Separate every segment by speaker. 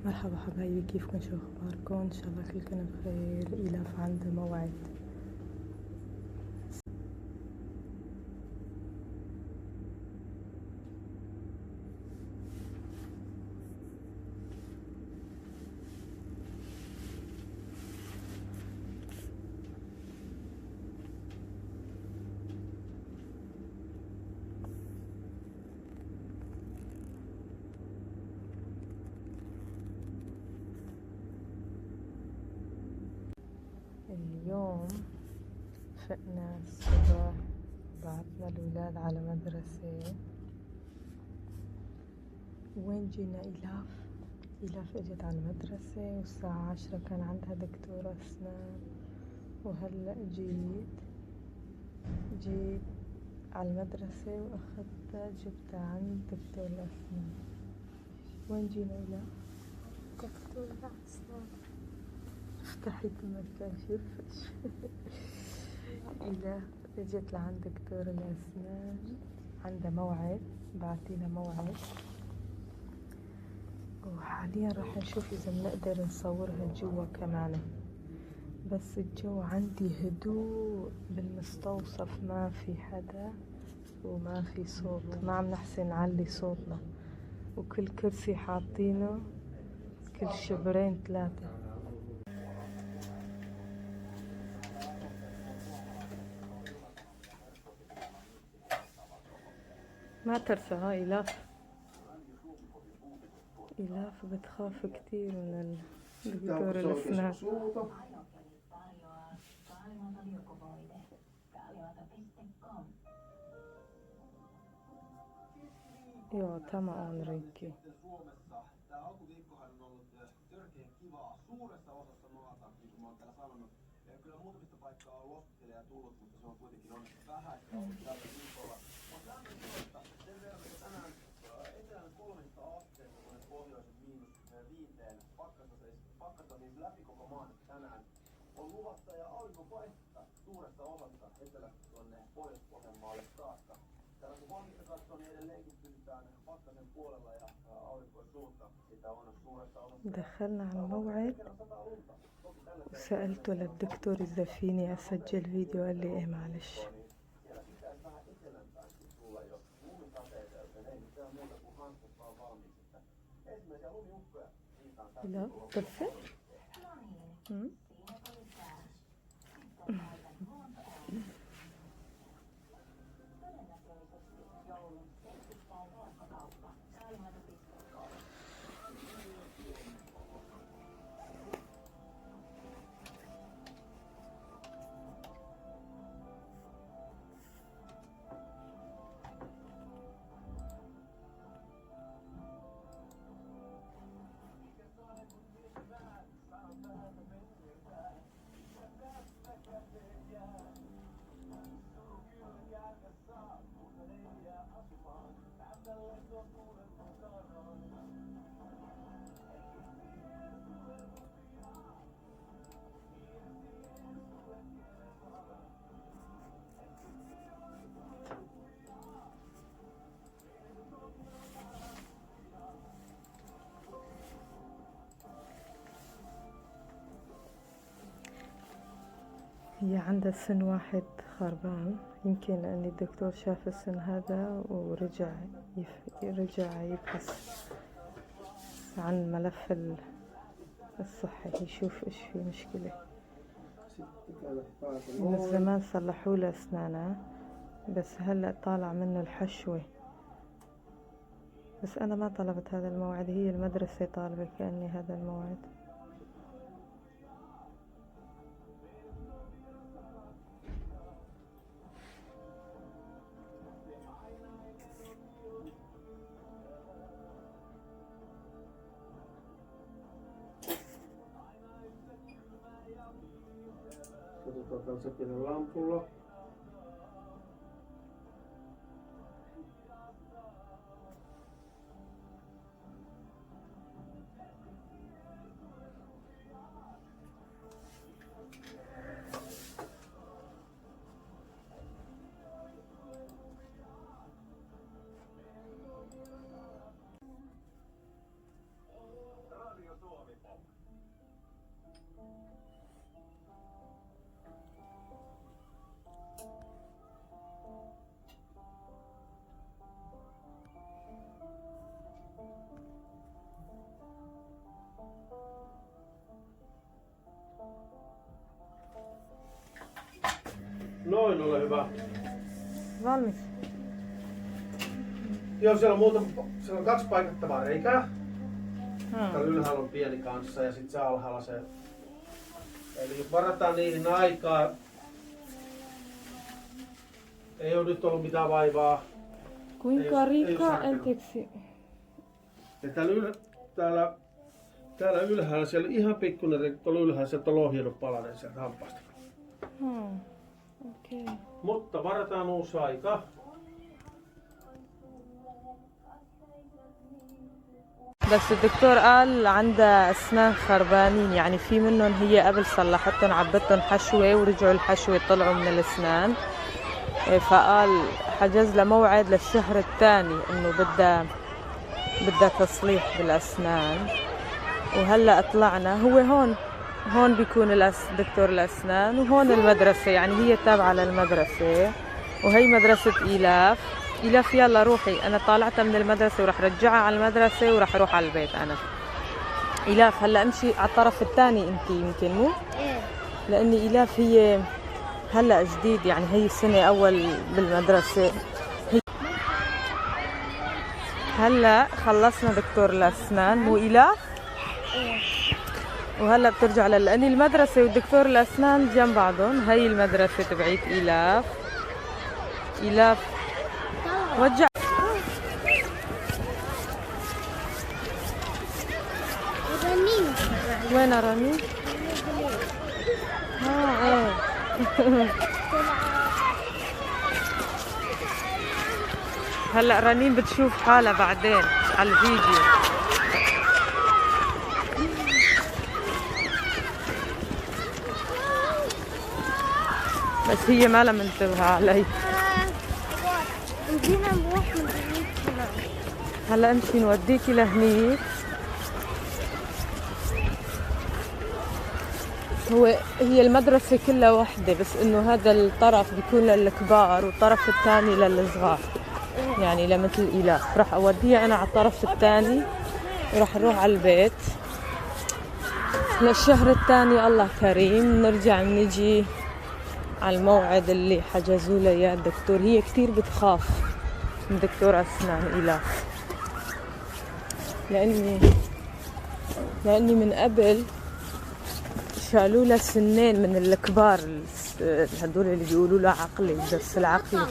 Speaker 1: مرحبا حبايبي، كيفكن؟ شو اخباركم؟ ان شاء الله كلكم بخير. إيلاف عنده موعد. اليوم فقنا الصبح، بعثنا الولاد على مدرسة. وين جينا؟ إيلاف اجت على المدرسة والساعة 10 كان عندها دكتورة أسنان. وهلأ جيت على المدرسة وأخذتها جبتها عند دكتور الأسنان. وين جينا إيلاف؟ دكتور الأسنان. افتحي المكاشف. إيلاف اجت لعند دكتور الأسنان، عندها موعد، بعتينا موعد، وحاليا راح نشوف إذا بنقدر نصورها جوا كمان. بس الجو عندي هدوء بالمستوصف، ما في حدا وما في صوت، ما عم نحسن نعلي صوتنا، وكل كرسي حاطينه كل شبرين 3. ما ترسى هاي إيلاف بتخاف كتير من دكتور الأسنان. Joo, tämä on rikki.
Speaker 2: Suomessa tämä alkuviikkohan on ollut törkeän kivaa suuressa osassa maata, niin kuin mä oon täällä sanonut. Kyllä muutamista paikkaa on loskuttelija tullut, mutta se on kuitenkin onneksi vähäistä ollut tällä viikolla. On lämmin että sen verran, että tänään etelän 3 asteesta tuonne pohjoisen -5 pakkasta siis läpi koko maan tänään on luvassa, ja aurinko paistaa suuressa osassa etelästä tuonne Pohjois-Pohjanmaalle saakka. Täällä kun valmista katsoo, niin edelleenkin pysytään pakkasen puolella ja aurinkoisuutta. Sitä on suuressa osassa.
Speaker 1: دخلنا على الموعد وسألته للدكتور إذا فيني أسجل فيديو، قال لي إيه معلش.
Speaker 2: Siellä pitäisi vähän etelänpäinkin tulla jo lumisateita, joten ei mitään muuta kuin hanskat vaan valmiiksi. Ensimmäisiä lumiukkoja niitä on
Speaker 1: لا طفل. هي عندها سن واحد خربان، يمكن لأن الدكتور شاف السن هذا ورجع يبحث عن ملف الصحي، يشوف إيش في مشكلة. من زمان صلحوا له أسنانه، بس هلأ طالع منه الحشوة. بس أنا ما طلبت هذا الموعد، هي المدرسة طالبة كأني هذا الموعد.
Speaker 3: Katsotaan kanssa pienen lampulla.
Speaker 1: Valmis.
Speaker 3: Joo, siellä on 2 paikattavaa reikää. Täällä ylhäällä on pieni kanssa ja sitten se alhaalla se. Eli varataan niihin aikaa. Ei ole nyt ollut mitään vaivaa.
Speaker 1: Kuinka Riikka anteeksi?
Speaker 3: Ja täällä ylhäällä, siellä ihan pikkuinen tuolla ylhäällä, sieltä on lohjennut palanen sieltä hampaasta.
Speaker 1: Okei.
Speaker 3: Mutta varataan uusi aika.
Speaker 1: بس الدكتور قال عندها أسنان خربانين، يعني في منهم هي قبل صلحتهم عبتهم حشوة ورجعوا الحشوة طلعوا من الأسنان، فقال حجز لها موعد للشهر الثاني إنه بدها تصليح بالأسنان. وهلا طلعنا، هو هون بيكون دكتور الأسنان وهون المدرسة، يعني هي تابعة للمدرسة وهي مدرسة إيلاف يلا روحي، أنا طالعتها من المدرسة وراح رجعها على المدرسة وراح أروح على البيت أنا. إيلاف هلا امشي على الطرف الثاني أنت يمكن مو؟ إيه. لأني إيلاف هي هلا جديد، يعني هي سنة أول بالمدرسة. هلا خلصنا دكتور الأسنان مو إيلاف؟ إيه. وهلا بترجع لأني المدرسة والدكتور الأسنان جنب بعضهم. هي المدرسة تبعيت إيلاف وجع. وين رنين؟ ايه هلا رنين بتشوف حالها بعدين على الفيديو. بس هي ما لها منتبهة علي.
Speaker 4: بدينا نروح من
Speaker 1: هلا امشي نوديكي لهنيك. هي المدرسة كلها وحدة، بس انه هذا الطرف بيكون للكبار والطرف الثاني للصغار، يعني لمثل إيلاف. راح اوديها انا على الطرف الثاني وراح نروح على البيت للشهر الثاني. الله كريم نرجع نجي على الموعد اللي حجزوا لي اياه الدكتور. هي كثير بتخاف من دكتور أسنان إيلاف، لأني من قبل شالوا لها سنين من الكبار، هدول اللي بيقولوا لها عقلي، الدرس العقلي.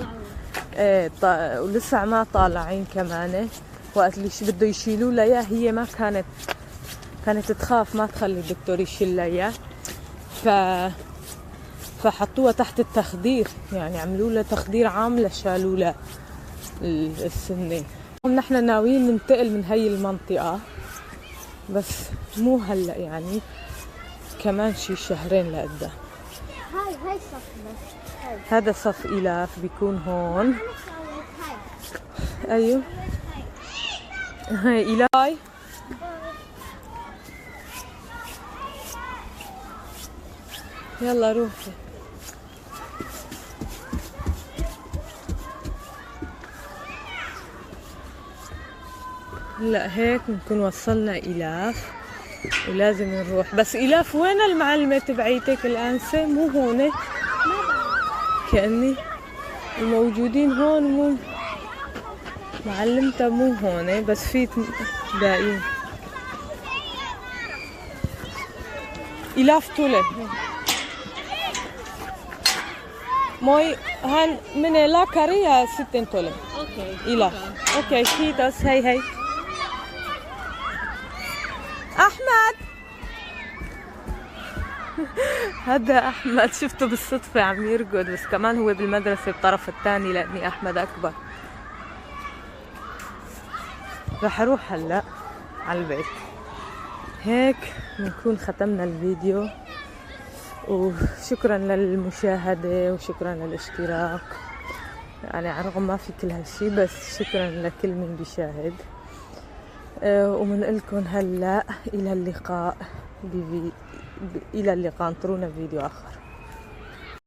Speaker 1: ولسه ما طالعين كمان. وقت اللي بده يشيلوا لها اياه هي ما كانت تخاف ما تخلي الدكتور يشيل لها اياه، فحطوها تحت التخدير، يعني عملوا لها تخدير عام شالوا لها السنين. نحن ناويين ننتقل من هي المنطقة، بس مو هلا، يعني كمان شي شهرين لقدام.
Speaker 4: هاي صف بس.
Speaker 1: هذا صف إيلاف بيكون هون. ايوه هاي إيلاف. يلا روحي. هلا هيك بنكون وصلنا إيلاف ولازم نروح. بس إيلاف وين المعلمة تبعيتك الآنسة؟ مو هون كأني الموجودين هون، مو معلمتها مو هون، بس في باقيين. إيلاف تولي موي هان من لا كاريا 60 تولي. اوكي إيلاف اوكي كيتوس. هي أحمد. هذا أحمد شفته بالصدفة عم يرقد، بس كمان هو بالمدرسة بالطرف الثاني لأني أحمد أكبر. رح أروح هلأ على البيت. هيك بنكون ختمنا الفيديو، وشكرا للمشاهدة وشكرا للاشتراك، يعني على الرغم ما في كل هالشي، بس شكرا لكل من بيشاهد. ومنقلكن هلا الى اللقاء انطرونا فيديو اخر.